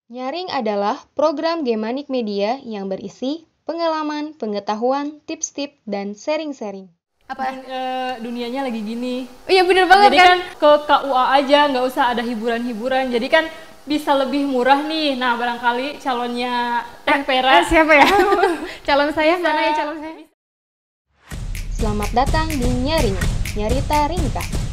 Nyaring adalah program Gemanik Media yang berisi pengalaman, pengetahuan, tips-tips, dan sharing-sharing. Dan dunianya lagi gini. Iya bener banget Jadi kan ke KUA aja, nggak usah ada hiburan-hiburan. Jadi kan bisa lebih murah nih. Nah barangkali calonnya Teh Vera. Siapa ya? Calon saya mana ya calon saya? Selamat datang di Nyaring, Nyarita Ringkas.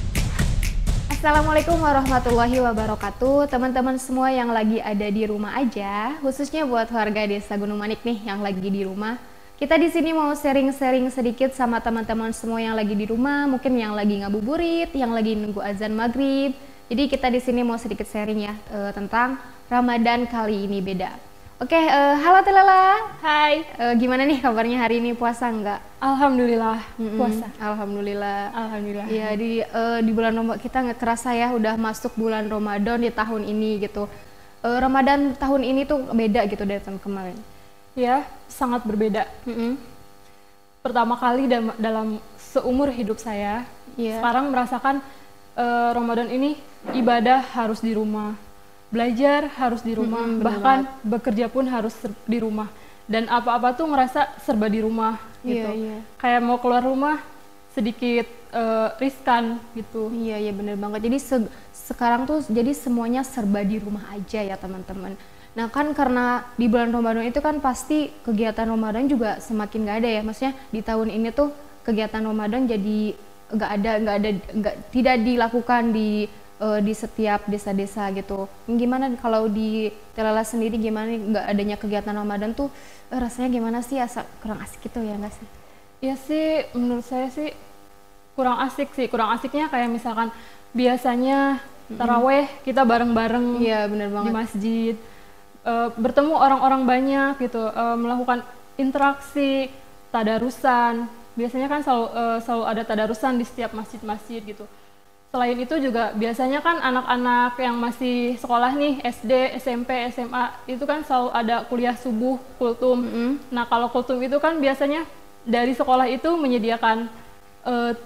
Assalamualaikum warahmatullahi wabarakatuh. Teman-teman semua yang lagi ada di rumah aja, khususnya buat warga Desa Gunung Manik nih yang lagi di rumah. Kita di sini mau sharing-sharing sedikit sama teman-teman semua yang lagi di rumah, mungkin yang lagi ngabuburit, yang lagi nunggu azan maghrib. Jadi kita di sini mau sedikit sharing ya tentang Ramadan kali ini beda. Oke, halo Telela. Hai. Gimana nih kabarnya hari ini, puasa nggak? Alhamdulillah puasa. Alhamdulillah. Alhamdulillah. Ya di bulan Ramadan kita nggak kerasa ya udah masuk bulan Ramadan di tahun ini gitu. Ramadan tahun ini tuh beda gitu dari tahun kemarin. Ya, sangat berbeda. Pertama kali dalam seumur hidup saya, sekarang merasakan Ramadan ini ibadah harus di rumah. Belajar harus di rumah, bahkan bekerja pun harus di rumah. Dan apa-apa tuh ngerasa serba di rumah gitu. Kayak mau keluar rumah sedikit riskan gitu. Iya bener banget. Jadi sekarang tuh jadi semuanya serba di rumah aja ya teman-teman. Nah kan karena di bulan Ramadan itu kan pasti kegiatan Ramadan juga semakin gak ada ya. Maksudnya di tahun ini tuh kegiatan Ramadan jadi tidak dilakukan di setiap desa-desa gitu. Gimana kalau di Telela sendiri gimana nggak adanya kegiatan Ramadan tuh rasanya gimana sih? Kurang asik gitu ya nggak sih? Ya sih menurut saya sih kurang asik sih. Kurang asiknya kayak misalkan biasanya taraweh kita bareng-bareng di masjid, bertemu orang-orang banyak gitu, melakukan interaksi, tadarusan. Biasanya kan selalu ada tadarusan di setiap masjid-masjid gitu. Selain itu juga biasanya kan anak-anak yang masih sekolah nih, SD, SMP, SMA, itu kan selalu ada kuliah subuh, kultum. Nah kalau kultum itu kan biasanya dari sekolah itu menyediakan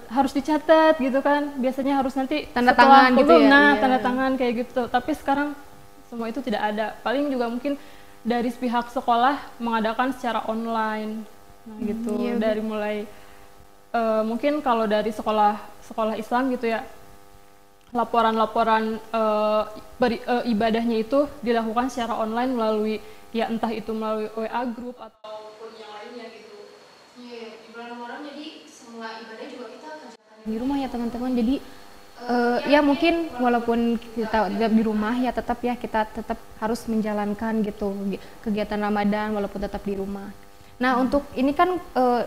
harus dicatat gitu kan, biasanya harus nanti tanda tangan kultum, gitu ya? Tanda tangan kayak gitu. Tapi sekarang semua itu tidak ada. Paling juga mungkin dari pihak sekolah mengadakan secara online, nah gitu. Dari mulai mungkin kalau dari sekolah Islam gitu ya, laporan-laporan ibadahnya itu dilakukan secara online melalui ya entah itu melalui WA group ataupun yang lainnya gitu. Iya, di bulan Ramadan jadi semua ibadah juga kita kerjakan di rumah ya teman-teman. Jadi ya mungkin walaupun kita di rumah ya tetap ya kita tetap harus menjalankan gitu kegiatan Ramadan walaupun tetap di rumah. Nah untuk ini kan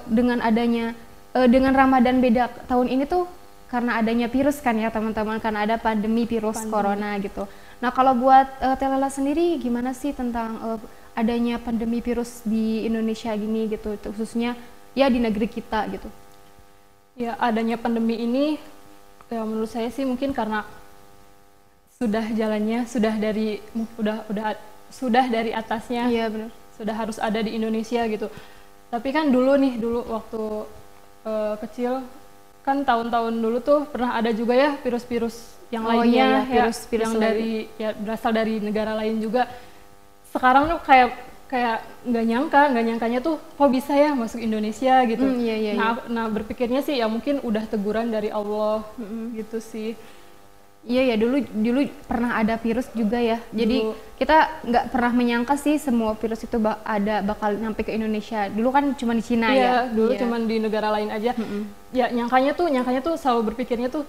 dengan adanya dengan Ramadan beda tahun ini tuh karena adanya virus kan ya teman-teman, karena ada pandemi virus corona gitu. Nah kalau buat Telela sendiri gimana sih tentang adanya pandemi virus di Indonesia gini gitu, khususnya ya di negeri kita gitu? Ya adanya pandemi ini ya menurut saya sih mungkin karena sudah jalannya sudah dari atasnya. Iya benar. Sudah harus ada di Indonesia gitu. Tapi kan dulu waktu kecil kan tahun-tahun dulu tuh pernah ada juga ya virus-virus yang lainnya virus yang berasal dari negara lain juga. Sekarang tuh kayak nggak nyangkanya tuh kok bisa ya masuk Indonesia gitu. Nah berpikirnya sih ya mungkin udah teguran dari Allah gitu sih. Iya ya dulu pernah ada virus juga ya. Jadi kita nggak pernah menyangka sih semua virus itu bakal nyampe ke Indonesia. Dulu kan cuma di Cina ya. Dulu cuma di negara lain aja. Ya nyangkanya tuh selalu berpikirnya tuh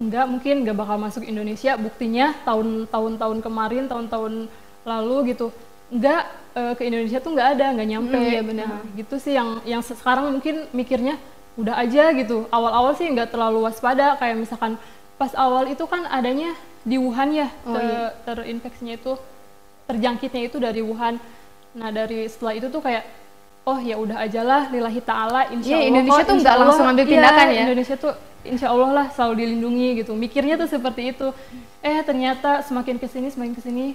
mungkin nggak bakal masuk Indonesia. Buktinya tahun-tahun kemarin, tahun-tahun lalu gitu, ke Indonesia tuh nggak nyampe. Iya benar. Nah, gitu sih yang sekarang mungkin mikirnya udah aja gitu. Awal-awal sih nggak terlalu waspada, kayak misalkan pas awal itu kan adanya di Wuhan ya, terinfeksinya itu, terjangkitnya itu dari Wuhan. Nah dari setelah itu tuh kayak oh ya udah aja lah, lillahi ta'ala, insya Allah. Indonesia tuh nggak langsung ambil tindakan ya. Indonesia tuh insya Allah lah selalu dilindungi gitu. Mikirnya tuh seperti itu. Ternyata semakin kesini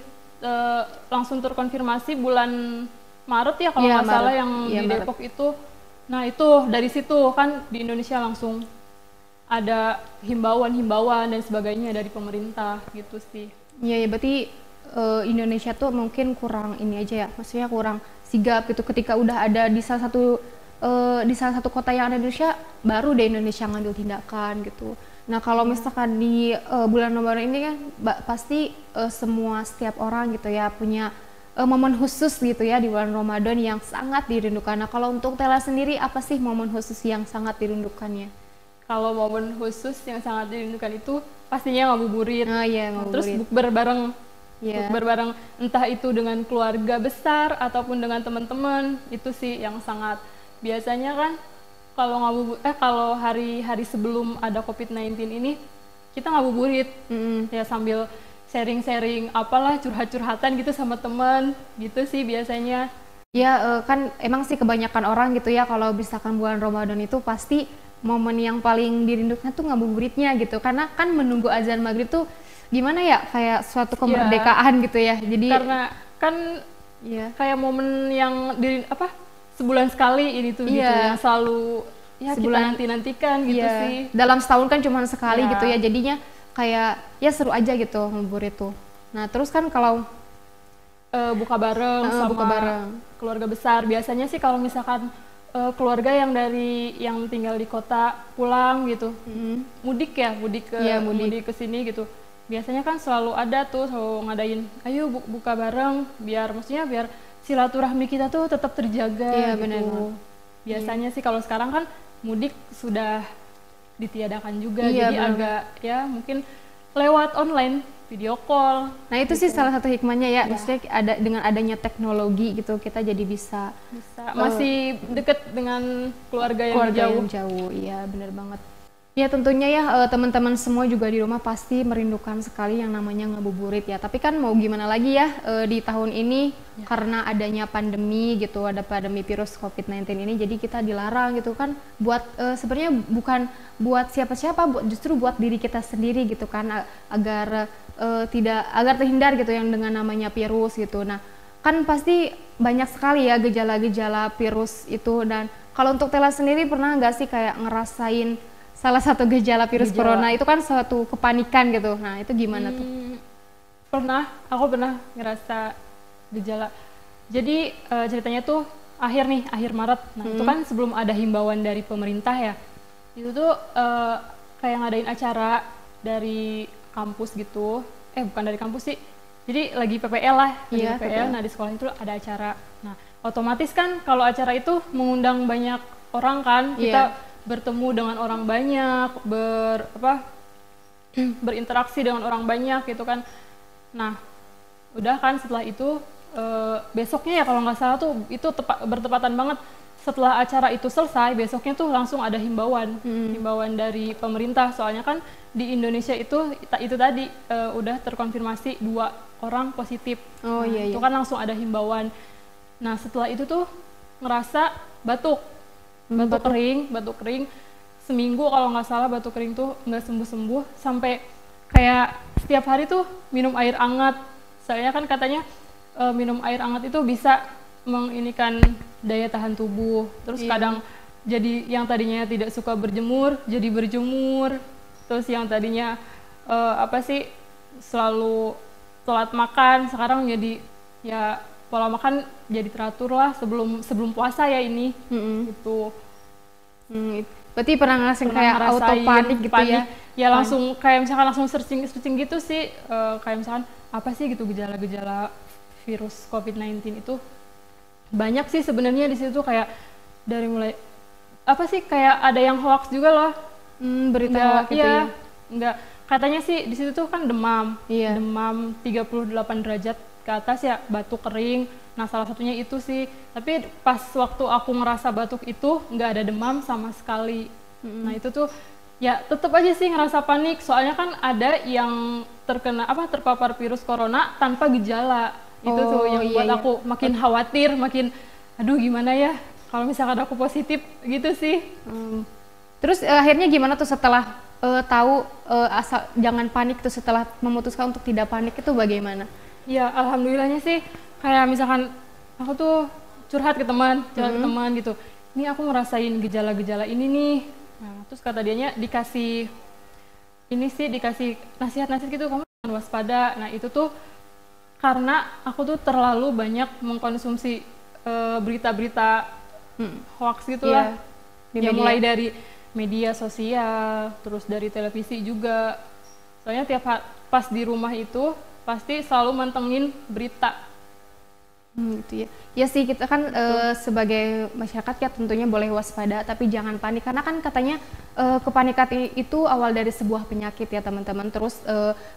langsung terkonfirmasi bulan Maret ya kalau nggak salah yang di Depok itu. Nah itu dari situ kan di Indonesia langsung ada himbauan dan sebagainya dari pemerintah gitu sih. Iya ya berarti Indonesia tuh mungkin kurang ini aja ya, maksudnya kurang sigap gitu ketika udah ada di salah satu kota yang ada di Indonesia, baru di Indonesia ngambil tindakan gitu. Nah kalau misalkan di bulan Ramadan ini kan pasti setiap orang gitu ya punya momen khusus gitu ya di bulan Ramadan yang sangat dirindukan. Nah kalau untuk Tela sendiri apa sih momen khusus yang sangat dirindukannya? Kalau momen khusus yang sangat dirindukan itu pastinya ngabuburit. Oh iya, ngabuburit. Terus bukber bareng. Yeah. Bukber bareng entah itu dengan keluarga besar ataupun dengan teman-teman, itu sih yang sangat biasanya kan kalau hari-hari sebelum ada COVID-19 ini kita ngabuburit. Ya sambil sharing-sharing apalah, curhat-curhatan gitu sama teman gitu sih biasanya. Ya kan emang sih kebanyakan orang gitu ya kalau misalkan bulan Ramadan itu pasti momen yang paling dirindukan tuh ngabuburitnya gitu, karena kan menunggu azan maghrib tuh gimana ya, kayak suatu kemerdekaan gitu ya. Jadi karena kan kayak momen yang sebulan sekali ini tuh gitu yang selalu sebulan kita nantikan gitu sih. Dalam setahun kan cuma sekali gitu ya, jadinya kayak ya seru aja gitu ngabuburit tuh. Nah terus kan kalau buka bareng sama keluarga besar, biasanya sih kalau misalkan keluarga yang tinggal di kota pulang gitu, mudik ke sini gitu, biasanya kan selalu ada tuh, selalu ngadain ayo buka bareng, biar silaturahmi kita tuh tetap terjaga gitu. Bener. Biasanya sih kalau sekarang kan mudik sudah ditiadakan juga, jadi agak ya mungkin lewat online, video call. Nah itu sih salah satu hikmahnya ya, maksudnya dengan adanya teknologi gitu kita jadi bisa masih deket dengan keluarga yang jauh. Iya benar banget. Ya tentunya ya teman-teman semua juga di rumah pasti merindukan sekali yang namanya ngabuburit ya. Tapi kan mau gimana lagi ya di tahun ini karena adanya pandemi gitu, ada pandemi virus COVID-19 ini, jadi kita dilarang gitu kan buat sebenarnya bukan buat siapa-siapa, justru buat diri kita sendiri gitu kan, agar terhindar gitu yang dengan namanya virus gitu. Nah kan pasti banyak sekali ya gejala-gejala virus itu, dan kalau untuk Tela sendiri pernah nggak sih kayak ngerasain salah satu gejala virus corona itu kan suatu kepanikan gitu. Nah itu gimana tuh? Aku pernah ngerasa gejala. Jadi ceritanya tuh akhir Maret. Nah itu kan sebelum ada himbauan dari pemerintah ya. Itu tuh kayak ngadain acara dari kampus gitu. Bukan dari kampus sih. Jadi lagi PPL lah, PPL. Nah di sekolah itu ada acara. Nah otomatis kan kalau acara itu mengundang banyak orang kan, kita bertemu dengan orang banyak, berinteraksi dengan orang banyak gitu kan. Nah, udah kan setelah itu besoknya ya kalau nggak salah tuh itu bertepatan banget setelah acara itu selesai, besoknya tuh langsung ada himbauan dari pemerintah, soalnya kan di Indonesia itu tadi udah terkonfirmasi 2 orang positif. Itu kan langsung ada himbauan. Nah, setelah itu tuh ngerasa batuk kering seminggu kalau nggak salah, batuk kering tuh nggak sembuh sampai kayak setiap hari tuh minum air hangat. Soalnya kan katanya minum air hangat itu bisa menginikan daya tahan tubuh. Terus kadang jadi yang tadinya tidak suka berjemur jadi berjemur. Terus yang tadinya selalu telat makan, sekarang jadi ya pola makan jadi teratur lah sebelum puasa ya ini. Gitu. Berarti pernah ngerasain kayak auto panik gitu ya? Ya langsung kayak misalkan langsung searching gitu sih, kayak misalkan apa sih gitu gejala-gejala virus COVID-19 itu banyak sih sebenarnya di situ, kayak dari mulai kayak ada yang hoax juga loh, berita hoax gitu ya? Enggak, katanya sih di situ tuh kan demam 38 derajat ke atas ya, batuk kering. Nah salah satunya itu sih, tapi pas waktu aku ngerasa batuk itu nggak ada demam sama sekali. Nah itu tuh ya tetap aja sih ngerasa panik, soalnya kan ada yang terpapar virus corona tanpa gejala. Itu tuh yang buat aku makin khawatir, makin aduh gimana ya kalau misalkan aku positif gitu sih. Terus akhirnya gimana tuh setelah tahu asal jangan panik tuh, setelah memutuskan untuk tidak panik itu bagaimana? Ya alhamdulillahnya sih kayak misalkan aku tuh curhat ke teman gitu, ini aku ngerasain gejala-gejala ini nih. Nah terus kata dianya dikasih nasihat gitu, kamu jangan waspada. Nah itu tuh karena aku tuh terlalu banyak mengkonsumsi berita-berita hoax gitulah. Ya mulai dari media sosial, terus dari televisi juga. Soalnya pas di rumah itu pasti selalu mantengin berita. Gitu ya. Ya sih, kita kan sebagai masyarakat ya tentunya boleh waspada, tapi jangan panik karena kan katanya kepanikan itu awal dari sebuah penyakit ya teman-teman. Terus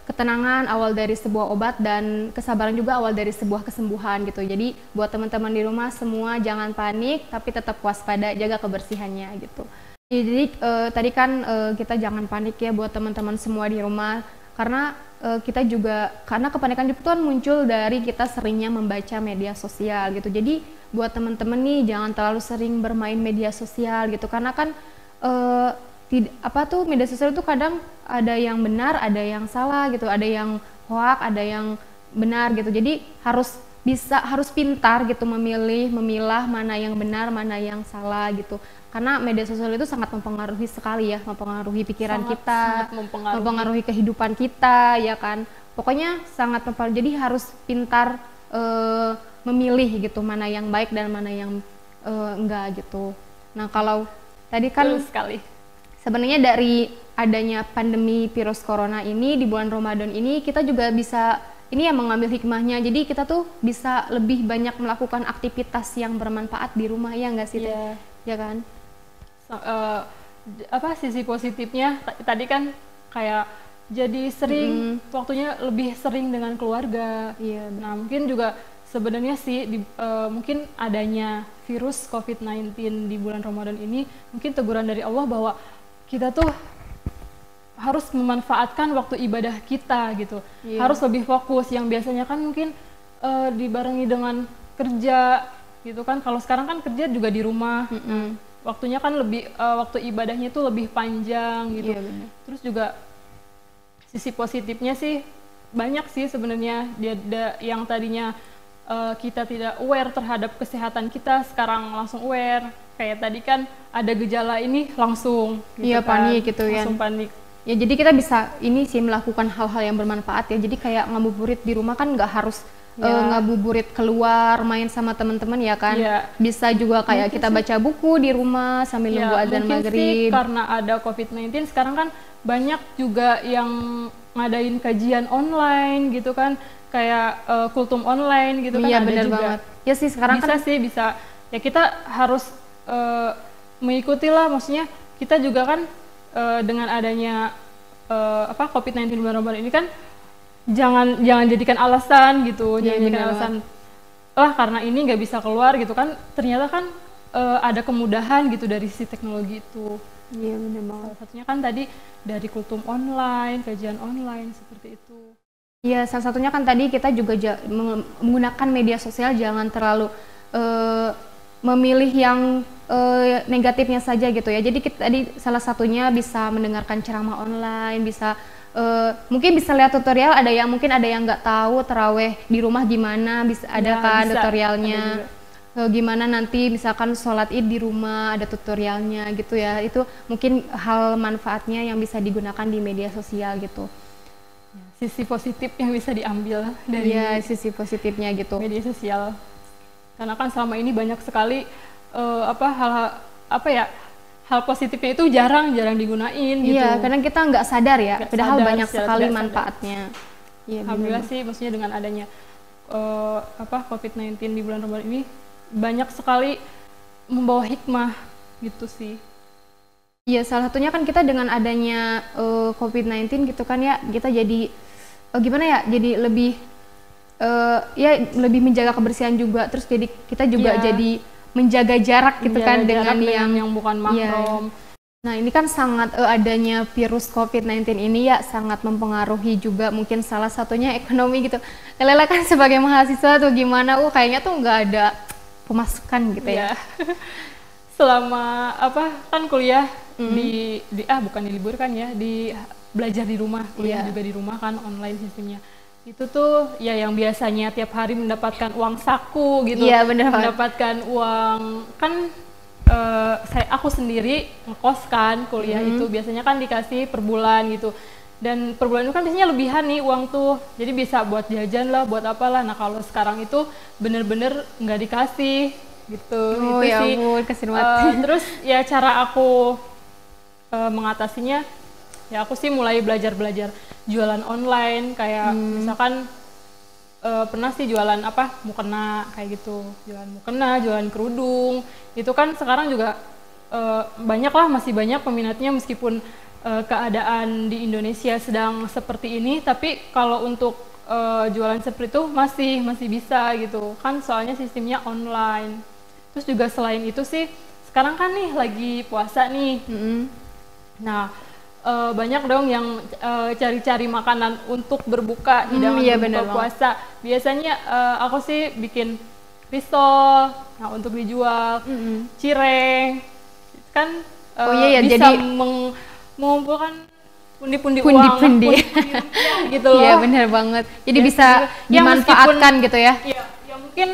ketenangan awal dari sebuah obat dan kesabaran juga awal dari sebuah kesembuhan gitu. Jadi buat teman-teman di rumah semua jangan panik, tapi tetap waspada, jaga kebersihannya gitu. Jadi tadi kan kita jangan panik ya buat teman-teman semua di rumah, karena kita juga, karena kepanikan itu kan muncul dari kita seringnya membaca media sosial gitu. Jadi buat teman-teman nih jangan terlalu sering bermain media sosial gitu, karena kan media sosial itu kadang ada yang benar, ada yang salah gitu, ada yang hoax, ada yang benar gitu. Jadi harus pintar gitu memilah mana yang benar, mana yang salah gitu. Karena media sosial itu sangat mempengaruhi sekali ya, mempengaruhi pikiran kita, mempengaruhi kehidupan kita ya kan. Pokoknya sangat mempengaruhi, jadi harus pintar memilih gitu mana yang baik dan mana yang enggak gitu. Nah kalau tadi kan sebenarnya dari adanya pandemi virus corona ini di bulan Ramadan ini kita juga bisa ini ya mengambil hikmahnya, jadi kita tuh bisa lebih banyak melakukan aktivitas yang bermanfaat di rumah ya nggak sih? Ya kan? Sisi positifnya tadi kan kayak jadi sering waktunya lebih sering dengan keluarga. Nah mungkin juga sebenarnya sih mungkin adanya virus COVID-19 di bulan Ramadan ini mungkin teguran dari Allah bahwa kita tuh harus memanfaatkan waktu ibadah kita gitu. Harus lebih fokus, yang biasanya kan mungkin dibarengi dengan kerja gitu kan. Kalau sekarang kan kerja juga di rumah. Waktunya kan lebih waktu ibadahnya itu lebih panjang gitu. Terus juga sisi positifnya sih banyak sih sebenarnya. Yang tadinya kita tidak aware terhadap kesehatan kita, sekarang langsung aware. Kayak tadi kan ada gejala ini langsung gitu panik gitu ya. Langsung panik. Ya jadi kita bisa ini sih melakukan hal-hal yang bermanfaat ya. Jadi kayak ngabuburit di rumah kan nggak harus ngabuburit keluar main sama teman-teman ya kan. Bisa juga kayak mungkin kita baca buku di rumah sambil nunggu azan maghrib. Sih, karena ada COVID-19 sekarang kan banyak juga yang ngadain kajian online gitu kan, kayak kultum online gitu kan. Iya benar banget. Ya sih sekarang bisa ya kita harus mengikuti lah, maksudnya kita juga kan dengan adanya COVID-19 bulan Ramadan ini kan jangan jadikan alasan gitu, jangan jadikan alasan karena ini nggak bisa keluar gitu kan. Ternyata kan ada kemudahan gitu dari sisi teknologi itu. Iya benar banget. Salah satunya kan tadi dari kultum online, kajian online seperti itu. Iya, salah satunya kan tadi kita juga menggunakan media sosial jangan terlalu memilih yang negatifnya saja gitu ya. Jadi kita tadi salah satunya bisa mendengarkan ceramah online, bisa mungkin bisa lihat tutorial, ada yang nggak tahu taraweh di rumah gimana, bisa ada kan tutorialnya. Gimana nanti misalkan sholat id di rumah ada tutorialnya gitu ya. Itu mungkin hal manfaatnya yang bisa digunakan di media sosial gitu. Sisi positif yang bisa diambil dari sisi positifnya gitu media sosial. Karena kan selama ini banyak sekali hal positifnya itu jarang digunain gitu. Iya, kadang kita nggak sadar ya, padahal banyak sekali manfaatnya. Ya, alhamdulillah sih, maksudnya dengan adanya COVID-19 di bulan Ramadan ini banyak sekali membawa hikmah gitu sih. Iya, salah satunya kan kita dengan adanya COVID-19 gitu kan ya, kita jadi jadi lebih lebih menjaga kebersihan juga, terus jadi kita juga jadi menjaga jarak gitu kan dengan yang bukan mahram. Nah ini kan sangat adanya virus COVID-19 ini ya sangat mempengaruhi juga mungkin salah satunya ekonomi gitu. Lela kan sebagai mahasiswa tuh gimana? Kayaknya tuh nggak ada pemasukan gitu ya. Selama kan kuliah bukan diliburkan ya, belajar di rumah, kuliah juga di rumah kan, online sistemnya. Itu tuh ya yang biasanya tiap hari mendapatkan uang saku gitu, mendapatkan uang kan aku sendiri ngekos kan kuliah itu biasanya kan dikasih per bulan gitu. Dan per bulan itu kan biasanya lebihan nih uang tuh, jadi bisa buat jajan lah, buat apalah. Nah kalau sekarang itu bener-bener nggak dikasih gitu. Oh itu ya sih. ampun, kasihan banget. Terus ya cara aku mengatasinya, ya aku sih mulai belajar jualan online kayak misalkan pernah sih jualan apa mukena kayak gitu, jualan mukena, jualan kerudung. Itu kan sekarang juga banyak lah, masih banyak peminatnya meskipun keadaan di Indonesia sedang seperti ini, tapi kalau untuk jualan seperti itu masih bisa gitu kan, soalnya sistemnya online. Terus juga selain itu sih sekarang kan nih lagi puasa nih. Nah banyak dong yang cari-cari makanan untuk berbuka hidangan berbuka puasa. Biasanya aku sih bikin risol, nah untuk dijual, cireng kan bisa jadi mengumpulkan pundi-pundi uang, pundi gitu loh. Iya benar banget. Jadi ya, bisa dimanfaatkan meskipun, gitu ya. Iya, ya mungkin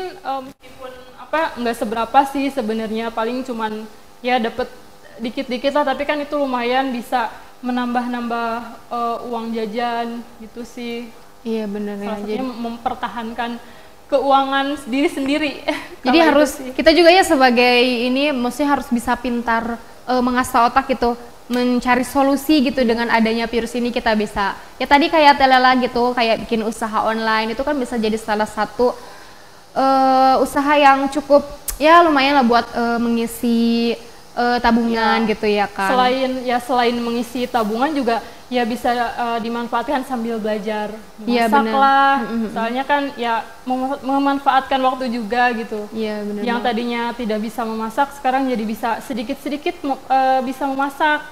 meskipun apa nggak seberapa sih sebenarnya, paling cuman ya dapet dikit-dikit lah, tapi kan itu lumayan bisa menambah-nambah uang jajan gitu sih. Iya benar ya. Jadi mempertahankan keuangan diri sendiri. Jadi harus kita juga ya sebagai ini maksudnya harus bisa pintar mengasah otak gitu, mencari solusi gitu. Dengan adanya virus ini kita bisa ya tadi kayak Telela gitu, kayak bikin usaha online itu kan bisa jadi salah satu usaha yang cukup ya lumayan lah buat mengisi tabungan ya, gitu ya kan. Selain mengisi tabungan juga ya bisa dimanfaatkan sambil belajar memasak ya, lah. Soalnya kan ya memanfaatkan waktu juga gitu. Iya benar. Yang tadinya tidak bisa memasak sekarang jadi bisa sedikit-sedikit bisa memasak,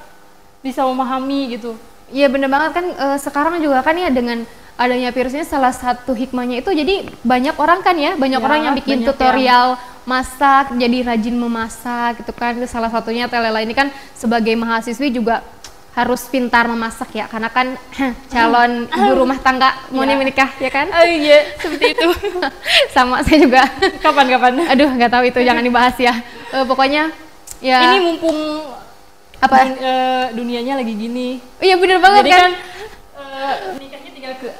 bisa memahami gitu. Iya benar banget kan. Sekarang juga kan ya dengan adanya virusnya salah satu hikmahnya itu jadi banyak orang kan ya, banyak orang yang bikin tutorial masak, jadi rajin memasak gitu kan. Salah satunya Telela ini kan sebagai mahasiswi juga harus pintar memasak ya, karena kan calon ibu rumah tangga mau menikah ya kan. Oh iya seperti itu. Sama saya juga. Kapan? Aduh nggak tahu itu, jangan dibahas ya. Pokoknya ya ini mumpung apa dunianya lagi gini. Iya bener banget. Jadi kan nikahnya tinggal ke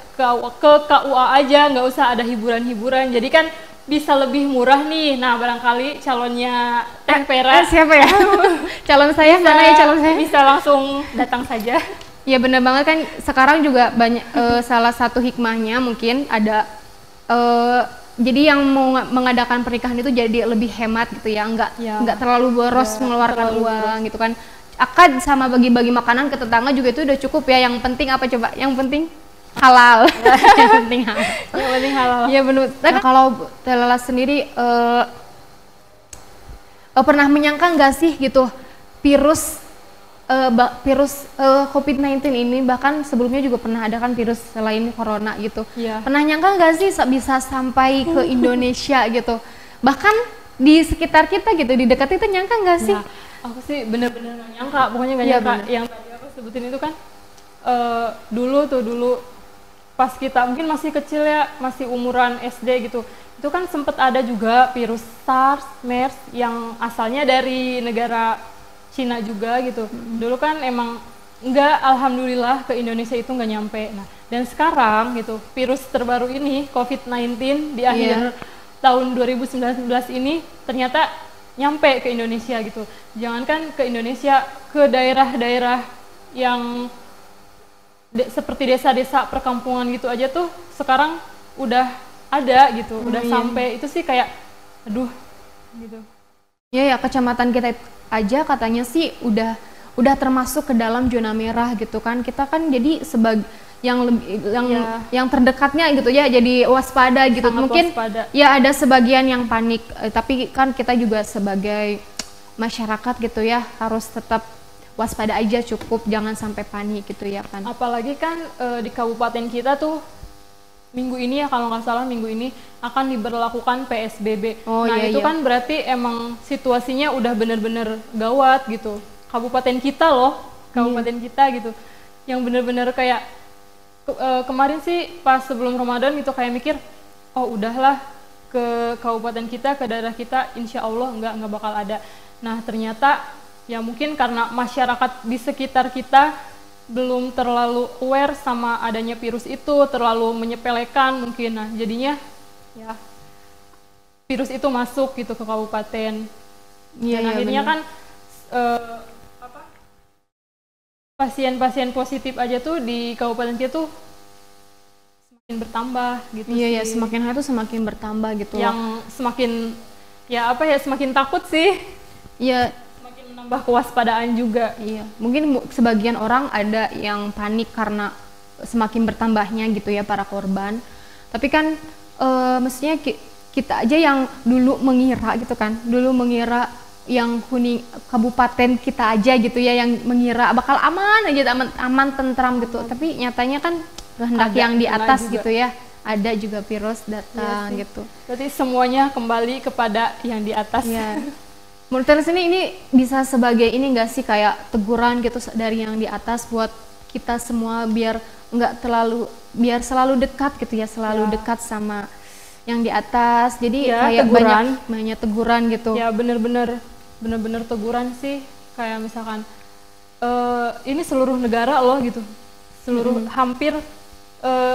KUA aja, nggak usah ada hiburan-hiburan. Jadi kan bisa lebih murah nih. Nah barangkali calonnya Teh Vera siapa ya? Calon saya mana ya calon saya? Bisa langsung datang saja. Ya bener banget kan. Sekarang juga banyak salah satu hikmahnya mungkin ada jadi yang mau mengadakan pernikahan itu jadi lebih hemat gitu ya, nggak terlalu boros mengeluarkan uang gitu kan. Akad sama bagi-bagi makanan ke tetangga juga itu udah cukup ya. Yang penting apa coba? Yang penting halal. Yang penting halal. Yang penting halal. Iya benar. Nah, kalau Telela sendiri pernah menyangka nggak sih gitu virus COVID-19 ini, bahkan sebelumnya juga pernah ada kan virus selain corona gitu. Yeah. Pernah nyangka nggak sih bisa sampai ke Indonesia gitu? Bahkan di sekitar kita gitu, di dekat itu nyangka nggak sih? Nah, aku sih bener-bener nggak nyangka, pokoknya nggak nyangka. Yang tadi aku sebutin itu kan dulu pas kita mungkin masih kecil ya, masih umuran SD gitu, itu kan sempet ada juga virus SARS, MERS yang asalnya dari negara Cina juga gitu. Dulu kan emang alhamdulillah ke Indonesia itu nggak nyampe. Nah dan sekarang gitu virus terbaru ini COVID-19 di akhir tahun 2019 ini ternyata nyampe ke Indonesia gitu. Jangankan ke Indonesia, ke daerah-daerah yang seperti desa-desa perkampungan gitu aja tuh sekarang udah ada gitu, udah sampai. Itu sih kayak aduh gitu. Ya kecamatan kita aja katanya sih udah termasuk ke dalam zona merah gitu kan. Kita kan jadi yang terdekatnya gitu ya, jadi waspada gitu. Sangat mungkin waspada. Ya ada sebagian yang panik, tapi kan kita juga sebagai masyarakat gitu ya harus tetap waspada aja, cukup jangan sampai panik gitu ya kan. Apalagi kan di kabupaten kita tuh minggu ini ya kalau nggak salah minggu ini akan diberlakukan PSBB. Itu kan berarti emang situasinya udah bener-bener gawat gitu. Kabupaten kita loh, kabupaten kita gitu, yang bener-bener kayak kemarin sih pas sebelum Ramadan gitu kayak mikir, oh udahlah ke kabupaten kita, ke daerah kita, insya Allah nggak bakal ada. Nah ternyata ya mungkin karena masyarakat di sekitar kita belum terlalu aware sama adanya virus itu, terlalu menyepelekan mungkin. Nah, jadinya ya virus itu masuk gitu ke kabupaten. Iya, Dan akhirnya kan pasien-pasien positif aja tuh di kabupaten kita tuh semakin bertambah gitu. Iya, sih. Semakin hari tuh semakin bertambah gitu. Yang semakin semakin takut sih. Iya, semakin menambah kewaspadaan juga. Iya, mungkin sebagian orang ada yang panik karena semakin bertambahnya gitu ya para korban. Tapi kan mestinya kita aja yang dulu mengira gitu kan, yang huni kabupaten kita aja gitu ya yang mengira bakal aman aja, aman tentram gitu. Tapi nyatanya kan kehendak yang di atas gitu ya, ada juga virus datang gitu. Berarti semuanya kembali kepada yang di atas. Ya. Menurut Teres ini bisa sebagai ini enggak sih, kayak teguran gitu dari yang di atas buat kita semua biar selalu dekat gitu ya, selalu dekat sama yang di atas. Jadi kayak banyak teguran gitu. Ya bener-bener teguran sih, kayak misalkan ini seluruh negara loh gitu, hampir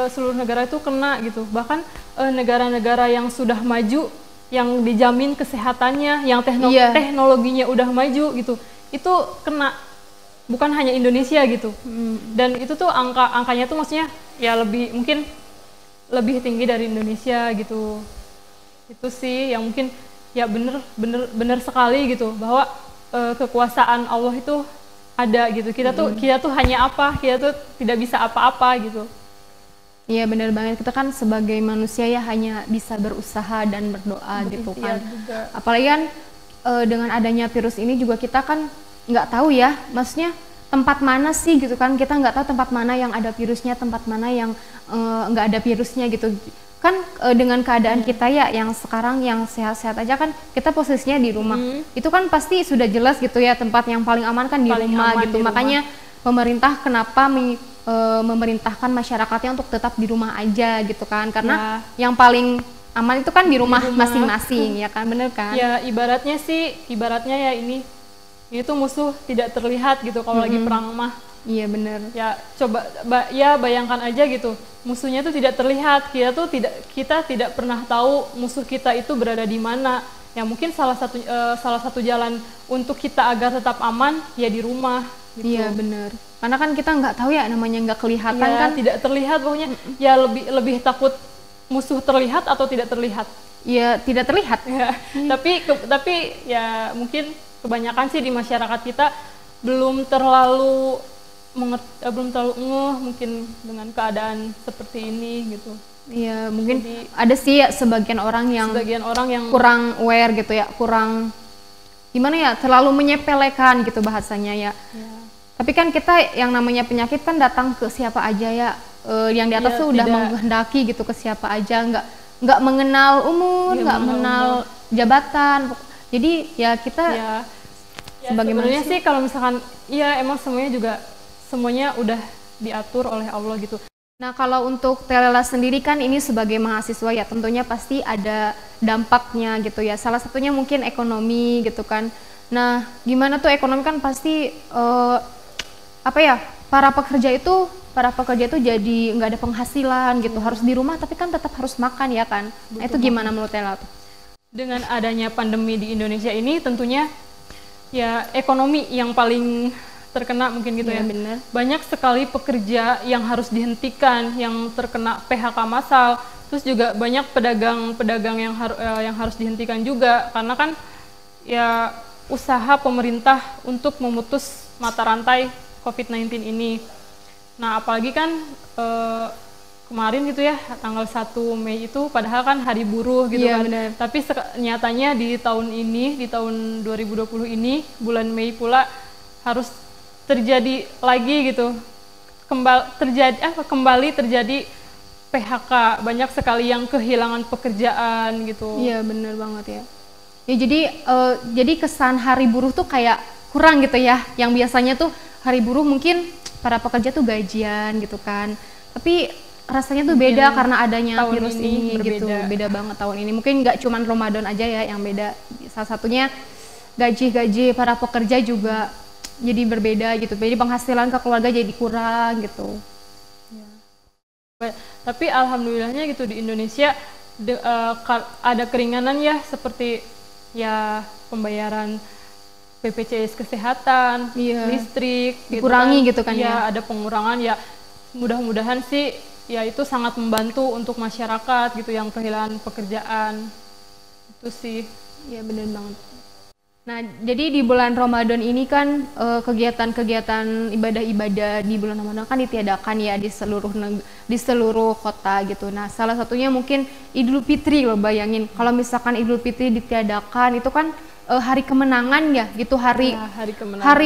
seluruh negara itu kena gitu. Bahkan negara-negara yang sudah maju, yang dijamin kesehatannya, yang teknologinya udah maju gitu, itu kena, bukan hanya Indonesia gitu. Dan itu tuh angkanya tuh maksudnya ya mungkin lebih tinggi dari Indonesia gitu. Itu sih yang mungkin ya bener sekali gitu, bahwa kekuasaan Allah itu ada gitu. Kita tuh hanya kita tuh tidak bisa apa-apa gitu. Iya benar banget, kita kan sebagai manusia ya hanya bisa berusaha dan berdoa gitu kan. Apalagi kan dengan adanya virus ini juga kita kan nggak tahu ya, maksudnya tempat mana sih gitu kan, kita nggak tahu tempat mana yang ada virusnya, tempat mana yang nggak ada virusnya gitu kan. Dengan keadaan kita ya yang sekarang yang sehat-sehat aja kan, kita posisinya di rumah, itu kan pasti sudah jelas gitu ya, tempat yang paling aman kan di rumah gitu. Makanya pemerintah kenapa memerintahkan masyarakatnya untuk tetap di rumah aja gitu kan, karena yang paling aman itu kan di rumah masing-masing ya kan, bener kan? Ya ibaratnya ya ini tuh musuh tidak terlihat gitu kalau lagi perang mah. Iya bener. Ya coba bayangkan aja gitu, musuhnya tuh tidak terlihat, kita tidak pernah tahu musuh kita itu berada di mana. Ya mungkin salah satu jalan untuk kita agar tetap aman ya di rumah gitu. Iya bener, karena kan kita nggak tahu ya, namanya nggak kelihatan ya, kan, tidak terlihat pokoknya. Ya lebih takut musuh terlihat atau tidak terlihat. Ya tidak terlihat ya. Tapi ya mungkin kebanyakan sih di masyarakat kita belum terlalu ngeh mungkin dengan keadaan seperti ini gitu. Iya mungkin ada sih ya sebagian orang yang kurang aware gitu ya, kurang gimana ya, terlalu menyepelekan gitu bahasanya ya. Tapi kan kita yang namanya penyakit kan datang ke siapa aja ya, yang di atas tuh udah menghendaki gitu ke siapa aja, nggak mengenal umur, nggak mengenal jabatan. Jadi ya kita sebagai manusia sih kalau misalkan emang semuanya udah diatur oleh Allah gitu. Nah kalau untuk Telela sendiri kan ini sebagai mahasiswa ya tentunya pasti ada dampaknya gitu ya. Salah satunya mungkin ekonomi gitu kan. Nah gimana tuh ekonomi kan pasti para pekerja itu jadi nggak ada penghasilan gitu, harus di rumah tapi kan tetap harus makan ya kan. Nah itu gimana menurut Telela tuh? Dengan adanya pandemi di Indonesia ini tentunya ya ekonomi yang paling terkena mungkin gitu ya. Bener. Banyak sekali pekerja yang harus dihentikan, yang terkena PHK massal. Terus juga banyak pedagang yang harus dihentikan juga, karena kan ya usaha pemerintah untuk memutus mata rantai COVID-19 ini. Nah apalagi kan kemarin gitu ya, tanggal 1 Mei itu padahal kan hari buruh gitu kan. Bener. Tapi nyatanya di tahun 2020 ini, bulan Mei pula harus terjadi lagi gitu, kembali terjadi PHK, banyak sekali yang kehilangan pekerjaan gitu. Iya bener banget ya. Ya jadi kesan hari buruh tuh kayak kurang gitu ya, yang biasanya tuh hari buruh mungkin para pekerja tuh gajian gitu kan, tapi rasanya tuh beda karena adanya virus ini gitu, beda banget tahun ini. Mungkin nggak cuma Ramadan aja ya yang beda, salah satunya gaji para pekerja juga jadi berbeda gitu. Jadi penghasilan ke keluarga jadi kurang gitu. Ya. Tapi alhamdulillahnya gitu di Indonesia ada keringanan ya, seperti ya pembayaran BPJS kesehatan, listrik, dikurangi gitu kan ya. Ada pengurangan ya. Mudah-mudahan sih ya itu sangat membantu untuk masyarakat gitu yang kehilangan pekerjaan. Itu sih. Ya benar banget. Nah, jadi di bulan Ramadan ini kan kegiatan-kegiatan ibadah-ibadah di bulan Ramadan kan ditiadakan ya di seluruh kota gitu. Nah, salah satunya mungkin Idul Fitri loh, bayangin kalau misalkan Idul Fitri ditiadakan itu kan hari kemenangan ya gitu, hari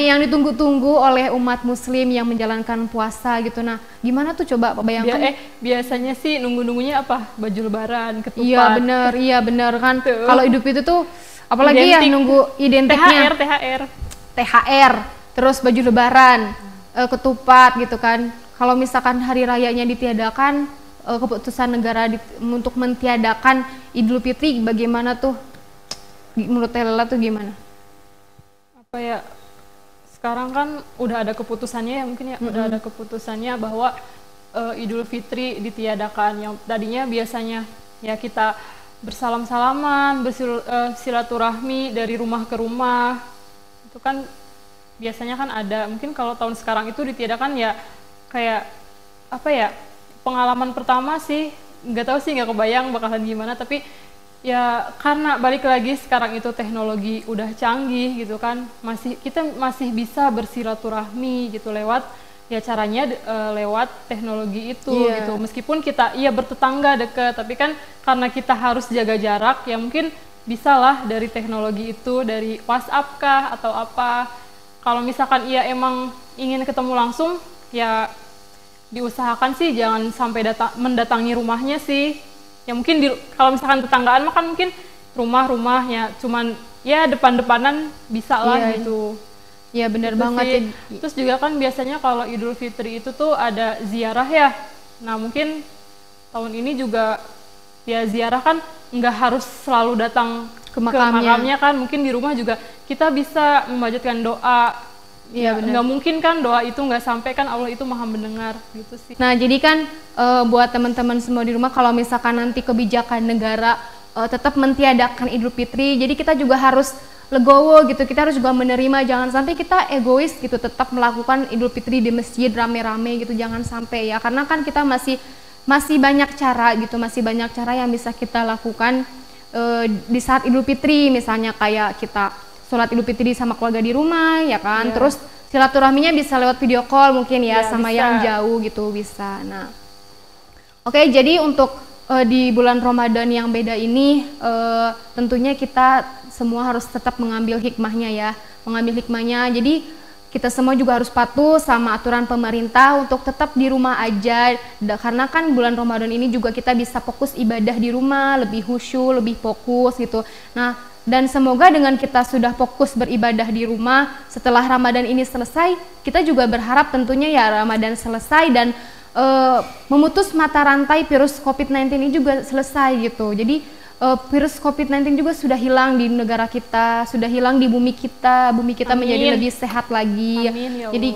yang ditunggu-tunggu oleh umat muslim yang menjalankan puasa gitu. Nah, gimana tuh coba bayangkan? Biasanya sih nunggu-nunggunya apa? Baju lebaran, ketupat. Iya bener kan. Kalau Idul Fitri tuh apalagi ya nunggu identiknya. THR, terus baju lebaran, ketupat gitu kan. Kalau misalkan hari rayanya ditiadakan, keputusan negara untuk mentiadakan Idul Fitri, bagaimana tuh? Menurut Lela tuh gimana? Apa ya, sekarang kan udah ada keputusannya ya mungkin ya, udah ada keputusannya bahwa Idul Fitri ditiadakan. Yang tadinya biasanya ya kita bersalam-salaman, bersilaturahmi dari rumah ke rumah, itu kan biasanya kan ada. Mungkin kalau tahun sekarang itu ditiadakan ya kayak apa ya, pengalaman pertama sih, nggak tahu sih, nggak kebayang bakalan gimana, tapi ya karena balik lagi sekarang itu teknologi udah canggih gitu kan, kita masih bisa bersilaturahmi gitu lewat ya caranya lewat teknologi itu gitu. Meskipun kita bertetangga dekat, tapi kan karena kita harus jaga jarak ya mungkin bisalah dari teknologi itu, dari WhatsApp kah atau apa. Kalau misalkan emang ingin ketemu langsung ya diusahakan sih jangan sampai mendatangi rumahnya sih. Ya mungkin kalau misalkan tetanggaan mah kan mungkin rumah-rumahnya cuman ya depan-depanan bisa lah gitu. Iya benar banget. Terus juga kan biasanya kalau Idul Fitri itu tuh ada ziarah ya. Nah mungkin tahun ini juga ya ziarah kan nggak harus selalu datang ke makamnya kan. Mungkin di rumah juga kita bisa memanjatkan doa. Iya benar. Nggak mungkin kan doa itu nggak sampai, kan Allah itu maha mendengar gitu sih. Nah jadi kan buat teman-teman semua di rumah, kalau misalkan nanti kebijakan negara tetap mentiadakan Idul Fitri, jadi kita juga harus legowo gitu, kita harus juga menerima, jangan sampai kita egois gitu, tetap melakukan Idul Fitri di masjid rame-rame gitu, jangan sampai ya, karena kan kita masih banyak cara gitu, masih banyak cara yang bisa kita lakukan di saat Idul Fitri, misalnya kayak kita sholat Idul Fitri sama keluarga di rumah ya kan, terus silaturahminya bisa lewat video call mungkin ya sama bisa. Yang jauh gitu bisa. Nah, oke, jadi untuk di bulan Ramadan yang beda ini tentunya kita semua harus tetap mengambil hikmahnya ya, jadi kita semua juga harus patuh sama aturan pemerintah untuk tetap di rumah aja, karena kan bulan Ramadan ini juga kita bisa fokus ibadah di rumah, lebih khusyuk, lebih fokus gitu. Nah, dan semoga dengan kita sudah fokus beribadah di rumah, setelah Ramadan ini selesai, kita juga berharap tentunya ya Ramadan selesai dan memutus mata rantai virus COVID-19 ini juga selesai gitu. Jadi virus COVID-19 juga sudah hilang di negara kita, sudah hilang di bumi kita menjadi lebih sehat lagi. Amin, ya Allah. Jadi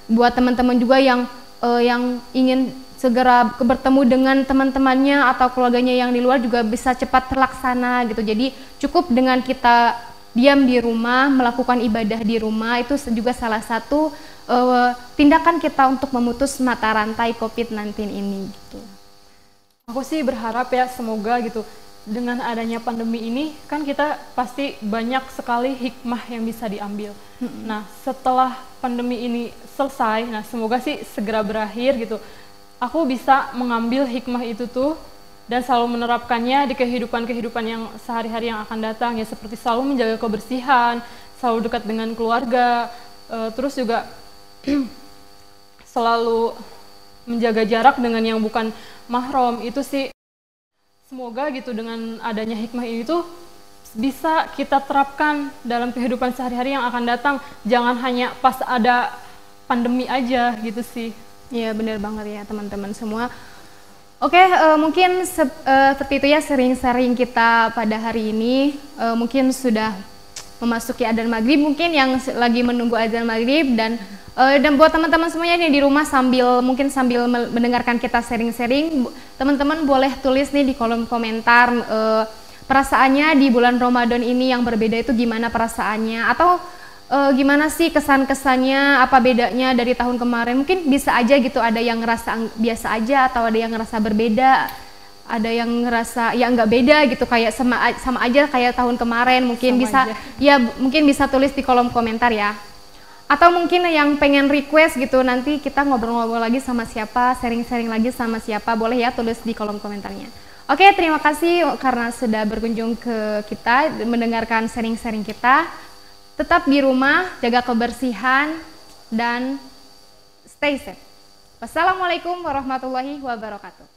buat teman-teman juga yang ingin segera bertemu dengan teman-temannya atau keluarganya yang di luar juga bisa cepat terlaksana gitu. Jadi cukup dengan kita diam di rumah, melakukan ibadah di rumah, itu juga salah satu tindakan kita untuk memutus mata rantai COVID-19 ini gitu. Aku sih berharap ya semoga gitu, dengan adanya pandemi ini kan kita pasti banyak sekali hikmah yang bisa diambil. Nah setelah pandemi ini selesai, nah semoga sih segera berakhir gitu. Aku bisa mengambil hikmah itu tuh dan selalu menerapkannya di kehidupan yang sehari-hari yang akan datang ya, seperti selalu menjaga kebersihan, selalu dekat dengan keluarga, terus juga selalu menjaga jarak dengan yang bukan mahram. Itu sih semoga gitu dengan adanya hikmah ini tuh bisa kita terapkan dalam kehidupan sehari-hari yang akan datang, jangan hanya pas ada pandemi aja gitu sih. Iya benar banget ya teman-teman semua. Oke, mungkin seperti itu ya sharing-sharing kita pada hari ini. Mungkin sudah memasuki adzan maghrib, mungkin yang lagi menunggu adzan maghrib, dan buat teman-teman semuanya nih di rumah sambil mendengarkan kita sharing-sharing, teman-teman boleh tulis nih di kolom komentar perasaannya di bulan Ramadan ini yang berbeda itu gimana perasaannya, atau gimana sih kesan-kesannya, apa bedanya dari tahun kemarin. Mungkin bisa aja gitu, ada yang ngerasa biasa aja atau ada yang ngerasa berbeda, ada yang ngerasa ya nggak beda gitu, kayak sama aja kayak tahun kemarin. Mungkin sama bisa aja. Ya mungkin bisa tulis di kolom komentar ya. Atau mungkin yang pengen request gitu, nanti kita ngobrol-ngobrol lagi sama siapa, sharing-sharing lagi sama siapa, boleh ya tulis di kolom komentarnya. Oke, terima kasih karena sudah berkunjung ke kita, mendengarkan sharing-sharing kita. Tetap di rumah, jaga kebersihan, dan stay safe. Wassalamualaikum warahmatullahi wabarakatuh.